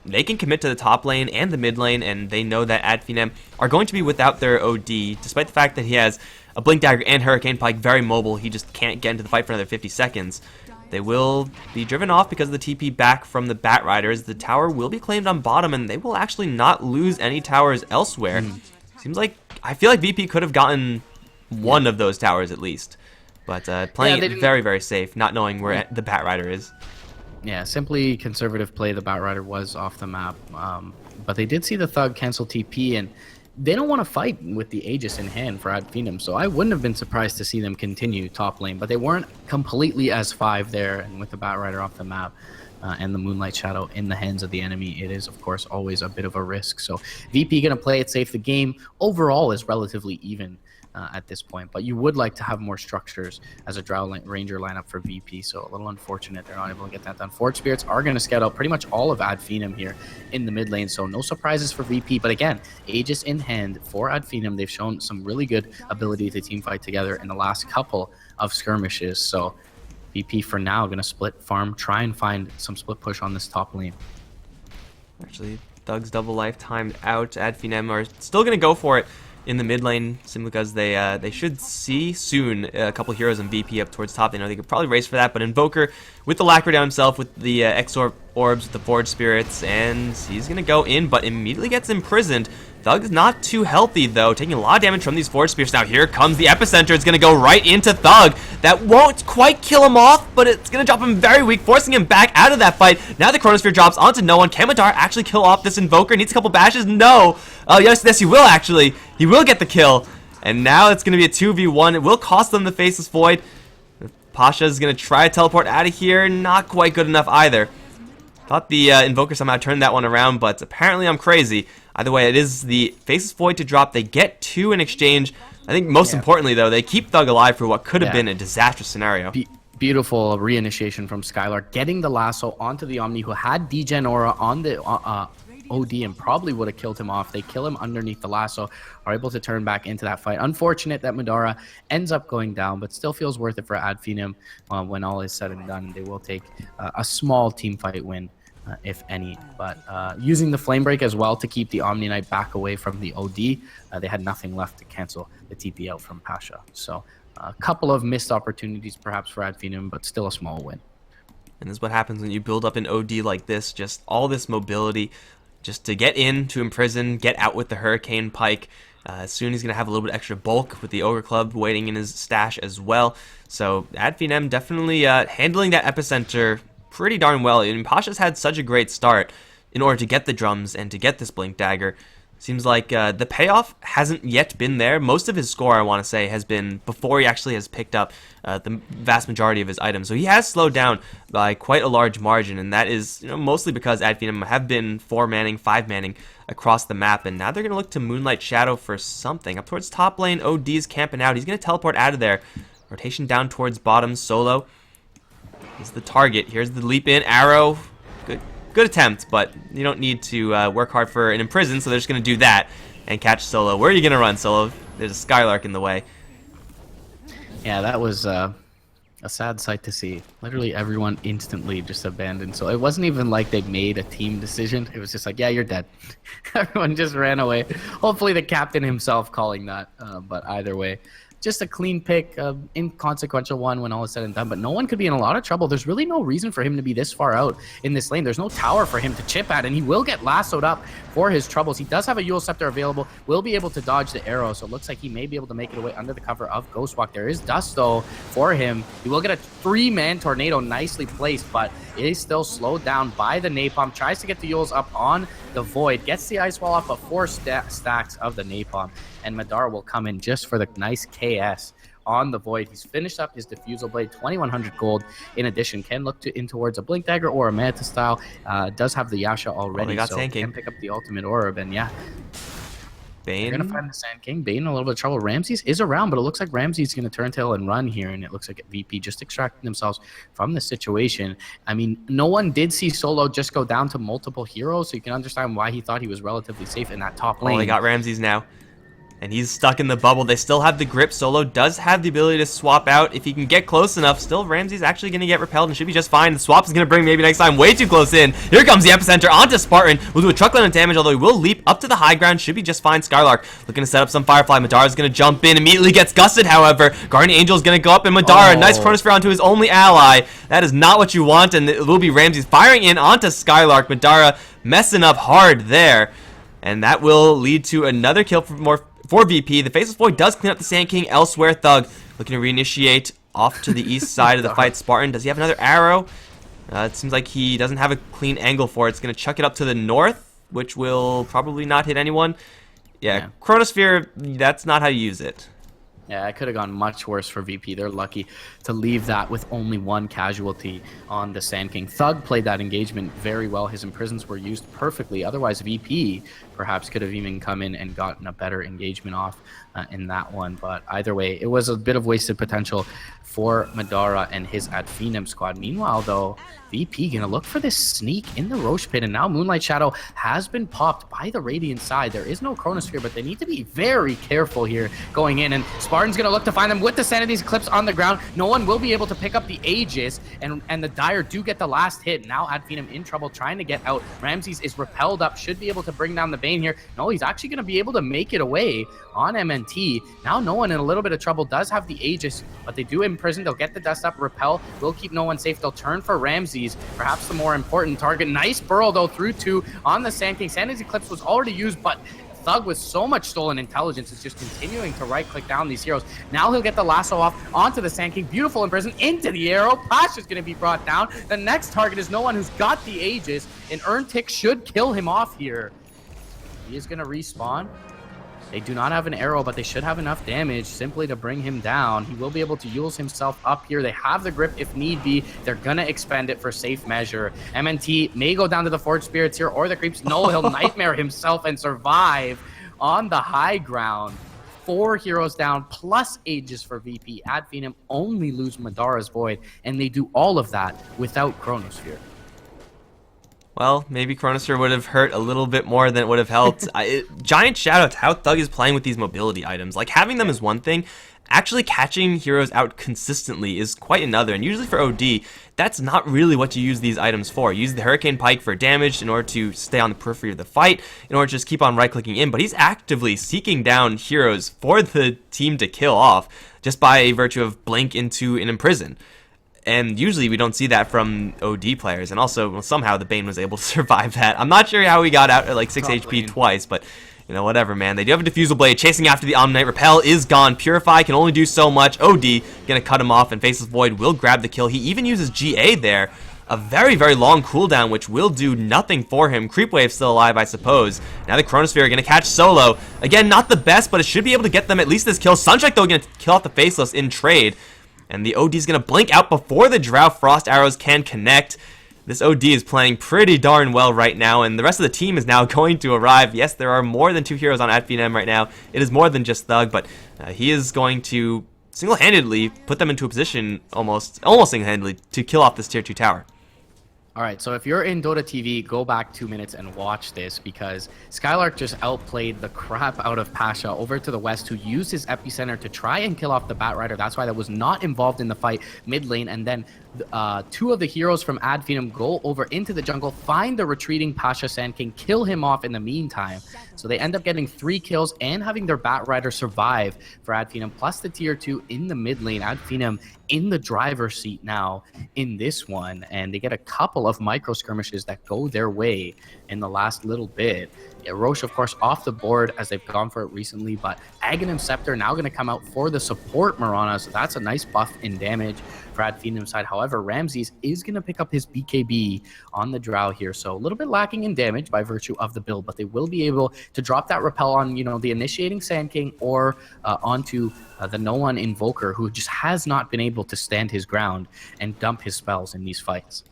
they can commit to the top lane and the mid lane, and they know that Ad Finem are going to be without their OD, despite the fact that he has a Blink Dagger and Hurricane Pike, very mobile. He just can't get into the fight for another 50 seconds. They will be driven off because of the TP back from the Batriders. The tower will be claimed on bottom, and they will actually not lose any towers elsewhere. Seems like, I feel like VP could have gotten one of those towers at least. But playing it very, very safe, not knowing where the Batrider is. Yeah, simply conservative play. The Batrider was off the map. But they did see the Thug cancel TP, and they don't want to fight with the Aegis in hand for Ad Finem, so I wouldn't have been surprised to see them continue top lane, but they weren't completely as 5 there, and with the Batrider off the map and the Moonlight Shadow in the hands of the enemy, it is, of course, always a bit of a risk. So VP going to play it safe. The game overall is relatively even at this point, but you would like to have more structures as a Drow Ranger lineup for VP, so a little unfortunate they're not able to get that done. Forge Spirits are going to scout out pretty much all of Ad Finem here in the mid lane, so no surprises for VP, but again, Aegis in hand for Ad Finem. They've shown some really good ability to team fight together in the last couple of skirmishes, so VP for now going to split farm, try and find some split push on this top lane. Actually, Thug's double life timed out. Ad Finem are still going to go for it in the mid lane, simply because they should see soon a couple heroes and VP up towards top. They know they could probably race for that, but Invoker with the Lacquer down himself, with the X-Orbs, with the Forge Spirits, and he's going to go in, but immediately gets imprisoned. Thug's not too healthy, though, taking a lot of damage from these Forge Spirits. Now here comes the Epicenter. It's going to go right into Thug. That won't quite kill him off, but it's going to drop him very weak, forcing him back out of that fight. Now the Chronosphere drops onto no one. Can Madara actually kill off this Invoker? Needs a couple bashes? No. Oh, yes, he will, actually. He will get the kill. And now it's going to be a 2v1. It will cost them the Faceless Void. Pasha is going to try to teleport out of here. Not quite good enough either. Thought the Invoker somehow turned that one around, but apparently I'm crazy. Either way, it is the Faceless Void to drop. They get 2 in exchange. I think most importantly, though, they keep Thug alive for what could have been a disastrous scenario. Beautiful reinitiation from Skylar, getting the lasso onto the Omni, who had Degen Aura on the OD and probably would have killed him off. They kill him underneath the lasso, are able to turn back into that fight. Unfortunate that Madara ends up going down, but still feels worth it for Ad Finem when all is said and done. They will take a small team fight win, if any, but using the Flame Break as well to keep the Omni Knight back away from the OD. They had nothing left to cancel the TP out from Pasha. So a couple of missed opportunities perhaps for Ad Finem, but still a small win. And this is what happens when you build up an OD like this, just all this mobility, just to get in, to imprison, get out with the Hurricane Pike. Soon he's going to have a little bit extra bulk with the Ogre Club waiting in his stash as well. So Ad Finem definitely handling that Epicenter pretty darn well. I mean, Pasha's had such a great start in order to get the drums and to get this Blink Dagger. Seems like the payoff hasn't yet been there. Most of his score, I want to say, has been before he actually has picked up the vast majority of his items. So he has slowed down by quite a large margin, and that is mostly because Ad Finem have been 4-manning, 5-manning across the map, and now they're going to look to Moonlight Shadow for something. Up towards top lane, OD's camping out. He's going to teleport out of there. Rotation down towards bottom, Solo is the target. Here's the leap in, arrow. Good attempt, but you don't need to work hard for an imprison, so they're just going to do that and catch Solo. Where are you going to run, Solo? There's a Skylark in the way. Yeah, that was a sad sight to see. Literally everyone instantly just abandoned. So it wasn't even like they made a team decision. It was just like, yeah, you're dead. Everyone just ran away. Hopefully the captain himself calling that, but either way, just a clean pick, inconsequential one when all is said and done. But no one could be in a lot of trouble. There's really no reason for him to be this far out in this lane. There's no tower for him to chip at, and he will get lassoed up for his troubles. He does have a Yule Scepter available, will be able to dodge the arrow, so it looks like he may be able to make it away under the cover of Ghostwalk. There is dust, though, for him. He will get a 3-man tornado nicely placed, but it is still slowed down by the napalm. Tries to get the Yules up on the Void, gets the Ice Wall off, but 4 stacks of the napalm, and Madara will come in just for the nice KS on the Void. He's finished up his Diffusal Blade, 2,100 gold. In addition, can look in towards a Blink Dagger or a Manta Style. Does have the Yasha already, so can pick up the Ultimate Orb, and yeah. Bane. They're going to find the Sand King. Bane in a little bit of trouble. Ramses is around, but it looks like Ramses going to turn tail and run here, and it looks like VP just extracting themselves from the situation. I mean, no one did see Solo just go down to multiple heroes, so you can understand why he thought he was relatively safe in that top lane. Oh, they got Ramses now. And he's stuck in the bubble. They still have the grip. Solo does have the ability to swap out if he can get close enough. Still, Ramsey's actually going to get repelled and should be just fine. The swap is going to bring maybe next time way too close in. Here comes the epicenter onto Spartan. Will do a truckload of damage, although he will leap up to the high ground. Should be just fine. Skylark looking to set up some Firefly. Madara's going to jump in. Immediately gets gusted, however. Guardian Angel is going to go up, and Madara, nice Chronosphere onto his only ally. That is not what you want, and it will be Ramses firing in onto Skylark. Madara messing up hard there. And that will lead to another kill for VP. The Faceless Void does clean up the Sand King elsewhere. Thug looking to reinitiate off to the east side of the fight. Spartan, does he have another arrow? It seems like he doesn't have a clean angle for it. It's going to chuck it up to the north, which will probably not hit anyone. Yeah, Chronosphere, that's not how you use it. Yeah, it could have gone much worse for VP. They're lucky to leave that with only 1 casualty on the Sand King. Thug played that engagement very well. His imprisons were used perfectly. Otherwise, VP perhaps could have even come in and gotten a better engagement off in that one. But either way, it was a bit of wasted potential for Madara and his at Finem squad. Meanwhile, though, VP gonna look for this sneak in the Roche Pit, and now Moonlight Shadow has been popped by the Radiant side. There is no Chronosphere, but they need to be very careful here going in, and Spartan's gonna look to find them with the Sanity's Eclipse on the ground. No one will be able to pick up the Aegis, and the Dire do get the last hit. Now Ad Finem in trouble trying to get out. Ramses is repelled up, should be able to bring down the Bane here. No, he's actually gonna be able to make it away on MNT. Now no one in a little bit of trouble, does have the Aegis, but they do imprison. They'll get the dust up. Repel will keep no one safe. They'll turn for Ramses, perhaps the more important target. Nice burrow though through 2 on the Sand King. Sanity's Eclipse was already used, but Thug with so much stolen intelligence is just continuing to right-click down these heroes. Now he'll get the lasso off onto the Sand King. Beautiful imprison into the arrow. Pasha's going to be brought down. The next target is no one who's got the Aegis, and Erntick should kill him off here. He is going to respawn. They do not have an arrow, but they should have enough damage simply to bring him down. He will be able to use himself up here. They have the grip if need be. They're going to expend it for safe measure. MNT may go down to the Forge Spirits here or the Creeps. No, he'll Nightmare himself and survive on the high ground. 4 heroes down, plus Aegis for VP. Ad Finem only lose Madara's Void, and they do all of that without Chronosphere. Well, maybe Chronosphere would have hurt a little bit more than it would have helped. Giant shout out to how Thug is playing with these mobility items. Like, having them is one thing. Actually catching heroes out consistently is quite another. And usually for OD, that's not really what you use these items for. You use the Hurricane Pike for damage in order to stay on the periphery of the fight, in order to just keep on right-clicking in. But he's actively seeking down heroes for the team to kill off just by virtue of blink into an imprison. And usually we don't see that from OD players. And also, well, somehow the Bane was able to survive that. I'm not sure how he got out at like 6 HP twice, but you know, whatever, man. They do have a Diffusal Blade chasing after the Omnight. Repel is gone. Purify can only do so much. OD gonna cut him off, and Faceless Void will grab the kill. He even uses GA there. A very, very long cooldown, which will do nothing for him. Creep Wave still alive, I suppose. Now the Chronosphere are going to catch Solo. Again, not the best, but it should be able to get them at least this kill. Sunstrike, though, going to kill off the Faceless in trade. And the OD is going to blink out before the Drow Frost arrows can connect. This OD is playing pretty darn well right now, and the rest of the team is now going to arrive. Yes, there are more than 2 heroes on Finem right now. It is more than just Thug, but he is going to single-handedly put them into a position, almost single-handedly, to kill off this Tier 2 tower. All right, so if you're in Dota TV, go back 2 minutes and watch this, because Skylark just outplayed the crap out of Pasha over to the west, who used his epicenter to try and kill off the Batrider. That's why that was not involved in the fight mid lane, and then two of the heroes from Ad Finem go over into the jungle, find the retreating Pasha Sand King, kill him off in the meantime. So they end up getting 3 kills and having their Bat Rider survive for Ad Finem, plus the tier 2 in the mid lane. Ad Finem in the driver's seat now in this one, and they get a couple of micro skirmishes that go their way in the last little bit. Yeah, Roche, of course, off the board as they've gone for it recently, but Aghanim Scepter now going to come out for the support Mirana, so that's a nice buff in damage for Ad Finem's side. However, Ramses is going to pick up his BKB on the Drow here, so a little bit lacking in damage by virtue of the build, but they will be able to drop that repel on, you know, the initiating Sand King or onto the No One Invoker, who just has not been able to stand his ground and dump his spells in these fights.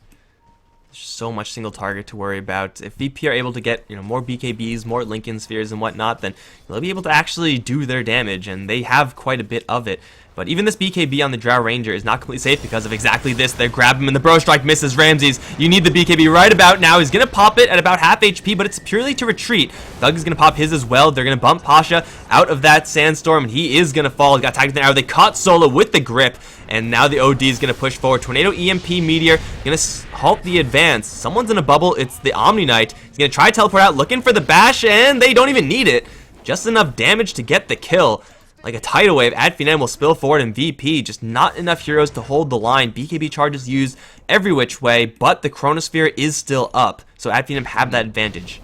So much single target to worry about. If VP are able to get, more BKBs, more Lincoln Spheres and whatnot, then they'll be able to actually do their damage, and they have quite a bit of it. But even this BKB on the Drow Ranger is not completely safe because of exactly this. They grab him and the Bro Strike misses Ramses. You need the BKB right about now. He's going to pop it at about half HP, but it's purely to retreat. Thug is going to pop his as well. They're going to bump Pasha out of that sandstorm, and he is going to fall. He got tagged in the arrow. They caught Solo with the grip, and now the OD is going to push forward. Tornado EMP Meteor going to halt the advance. Someone's in a bubble. It's the Omni Knight. He's going to try to teleport out, looking for the bash, and they don't even need it. Just enough damage to get the kill. Like a tidal wave, Ad Finem will spill forward in VP. Just not enough heroes to hold the line. BKB charges used every which way, but the Chronosphere is still up. So Ad Finem have that advantage.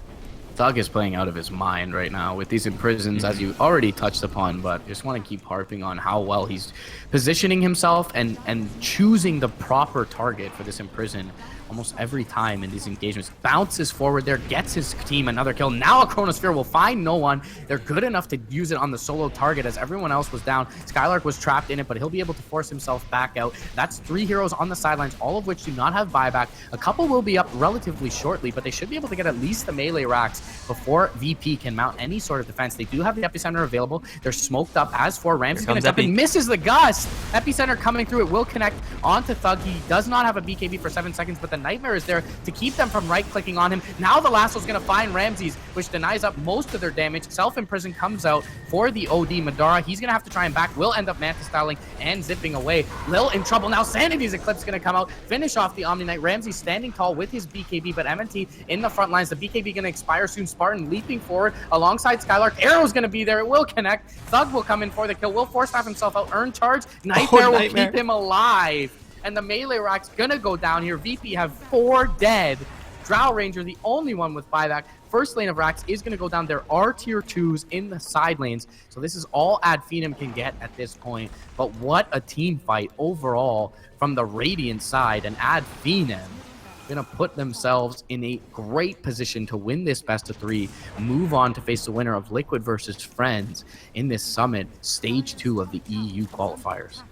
Thug is playing out of his mind right now with these imprisons, as you already touched upon, but just want to keep harping on how well he's positioning himself and choosing the proper target for this imprison almost every time in these engagements. Bounces forward there, gets his team another kill. Now a Chronosphere will find no one. They're good enough to use it on the solo target as everyone else was down. Skylark was trapped in it, but he'll be able to force himself back out. That's 3 heroes on the sidelines, all of which do not have buyback. A couple will be up relatively shortly, but they should be able to get at least the melee racks before VP can mount any sort of defense. They do have the Epicenter available. They're smoked up as for Ramsey's going to jump and misses the gust. Epicenter coming through. It will connect onto Thug. He does not have a BKB for 7 seconds, but the Nightmare is there to keep them from right-clicking on him. Now the Lasso's going to find Ramses, which denies up most of their damage. Self-Imprison comes out for the OD Madara. He's going to have to try and back. Will end up Mantis styling and zipping away. Lil in trouble now. Sanity's Eclipse going to come out, finish off the Omni Knight. Ramses standing tall with his BKB, but MNT in the front lines. The BKB going to expire soon. Spartan leaping forward alongside Skylark. Arrow's going to be there. It will connect. Thug will come in for the kill. Will force staff himself out. Earn charge. Nightmare will keep him alive. And the melee rack's gonna go down here. VP have 4 dead. Drow Ranger, the only one with buyback. First lane of racks is gonna go down. There are tier 2s in the side lanes, so this is all Ad Finem can get at this point. But what a team fight overall from the Radiant side, and Ad Finem gonna put themselves in a great position to win this best of 3, move on to face the winner of Liquid versus Friends in this Summit Stage 2 of the EU qualifiers.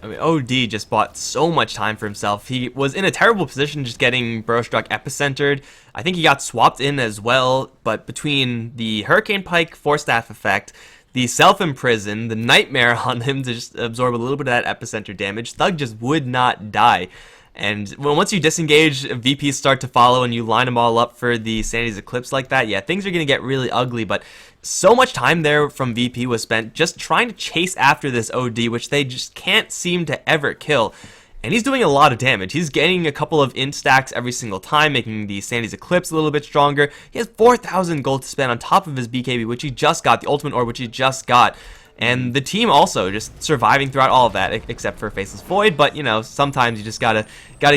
I mean, OD just bought so much time for himself. He was in a terrible position just getting Burrowstruck epicentered. I think he got swapped in as well, but between the Hurricane Pike 4-staff effect, the self-imprison, the Nightmare on him to just absorb a little bit of that epicenter damage, Thug just would not die. And once you disengage, VPs start to follow and you line them all up for the Sanity's Eclipse like that, yeah, things are going to get really ugly. But so much time there from VP was spent just trying to chase after this OD, which they just can't seem to ever kill. And he's doing a lot of damage. He's getting a couple of int stacks every single time, making the Sanity's Eclipse a little bit stronger. He has 4,000 gold to spend on top of his BKB, which he just got, the Ultimate Orb, which he just got. And the team also just surviving throughout all of that, except for Faceless Void. But, sometimes you just gotta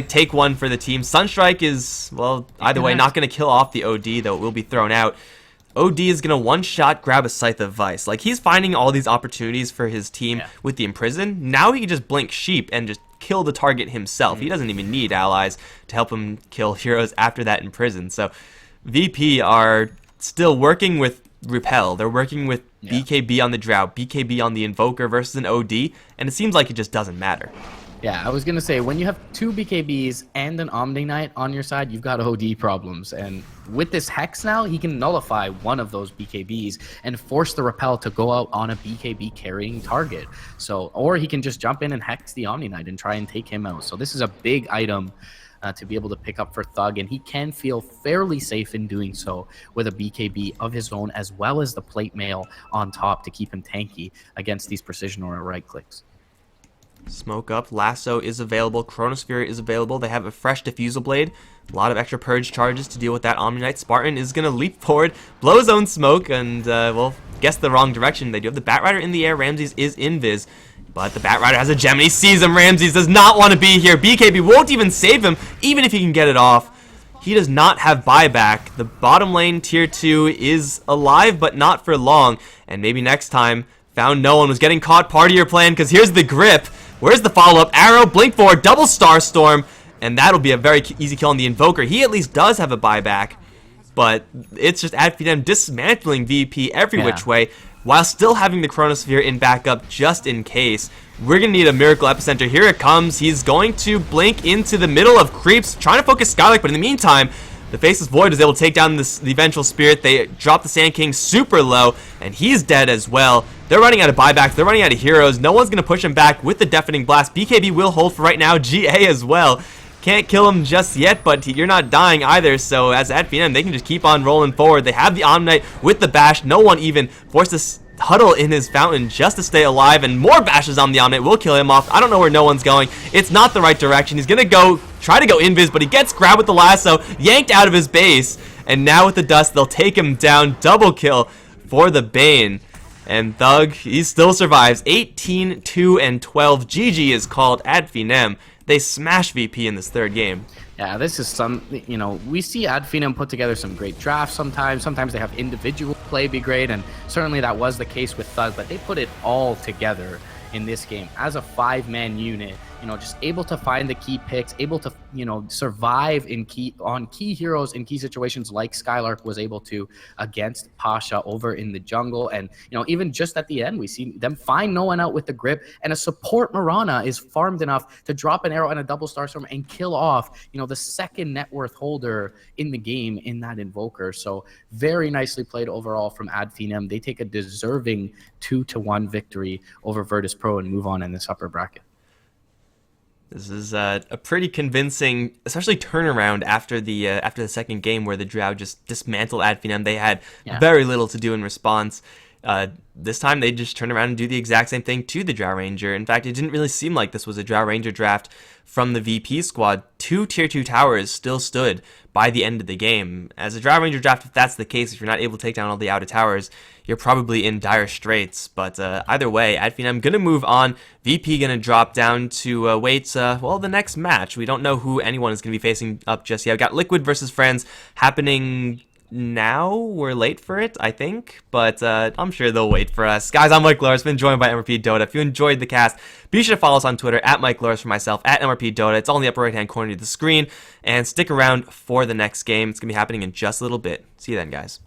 take one for the team. Sunstrike is, well, either way, not going to kill off the OD, though it will be thrown out. OD is going to one-shot grab a Scythe of Vice. Like, he's finding all these opportunities for his team with the Imprison. Now he can just blink Sheep and just kill the target himself. He doesn't even need allies to help him kill heroes after that Imprison. So VP are still working with Repel. They're working with BKB on the Drow, BKB on the Invoker versus an OD, and it seems like it just doesn't matter. Yeah, I was going to say, when you have 2 BKBs and an Omni Knight on your side, you've got OD problems. And with this Hex now, he can nullify one of those BKBs and force the Repel to go out on a BKB carrying target. Or he can just jump in and Hex the Omni Knight and try and take him out. So this is a big item to be able to pick up for Thug, and he can feel fairly safe in doing so with a BKB of his own, as well as the plate mail on top to keep him tanky against these precision or right clicks. Smoke up. Lasso is available. Chronosphere is available. They have a fresh Diffusal Blade. A lot of extra purge charges to deal with that Omni Knight. Spartan is going to leap forward, blow his own smoke, and, well, guess the wrong direction. They do have the Bat Rider in the air. Ramses is invis. But the Bat Rider has a gem, and he sees him. Ramses does not want to be here. BKB won't even save him, even if he can get it off. He does not have buyback. The bottom lane, tier 2, is alive, but not for long. And maybe next time, found no one, was getting caught, part of your plan, because here's the grip. Where's the follow-up? Arrow, blink forward, double Star Storm, and that'll be a very easy kill on the Invoker. He at least does have a buyback, but it's just Finem dismantling VP every which way, while still having the Chronosphere in backup just in case. We're going to need a Miracle Epicenter. Here it comes. He's going to blink into the middle of creeps, trying to focus Skylark, but in the meantime, the Faceless Void is able to take down the Vengeful Spirit. They drop the Sand King super low, and he's dead as well. They're running out of buybacks. They're running out of heroes. No one's going to push him back with the Deafening Blast. BKB will hold for right now. GA as well. Can't kill him just yet, but you're not dying either, so as Finem, they can just keep on rolling forward. They have the Omnite with the bash. No one even forced to huddle in his fountain just to stay alive, and more bashes on the Omnite will kill him off. I don't know where no one's going. It's not the right direction. He's going to try to go invis, but he gets grabbed with the lasso, yanked out of his base, and now with the dust, they'll take him down. Double kill for the Bane. And Thug, he still survives. 18, 2, and 12. GG is called Finem. They smash VP in this third game. Yeah, this is we see Finem put together some great drafts sometimes. Sometimes they have individual play be great, and certainly that was the case with Thug, but they put it all together in this game as a 5-man unit, just able to find the key picks, able to, survive on key heroes in key situations like Skylark was able to against Pasha over in the jungle. And, even just at the end, we see them find no one out with the grip, and a support Mirana is farmed enough to drop an arrow and a double Star Storm and kill off, the second net worth holder in the game in that Invoker. So very nicely played overall from Finem. They take a deserving 2-1 victory over Virtus Pro and move on in this upper bracket. This is a pretty convincing, especially turnaround after the second game where the Drow just dismantled Finem. They had very little to do in response. This time they just turn around and do the exact same thing to the Drow Ranger. In fact, it didn't really seem like this was a Drow Ranger draft from the VP squad. 2 tier 2 towers still stood by the end of the game. As a Drow Ranger draft, if that's the case, if you're not able to take down all the outer towers, you're probably in dire straits. But either way, Finem going to move on. VP going to drop down to wait, the next match. We don't know who anyone is going to be facing up just yet. We've got Liquid versus Friends happening now. We're late for it, I think, but I'm sure they'll wait for us. Guys, I'm Mike Loris, been joined by MRP Dota. If you enjoyed the cast, be sure to follow us on Twitter at Mike Loris, for myself at MRP Dota. It's all in the upper right hand corner of the screen, and stick around for the next game. It's gonna be happening in just a little bit. See you then, guys.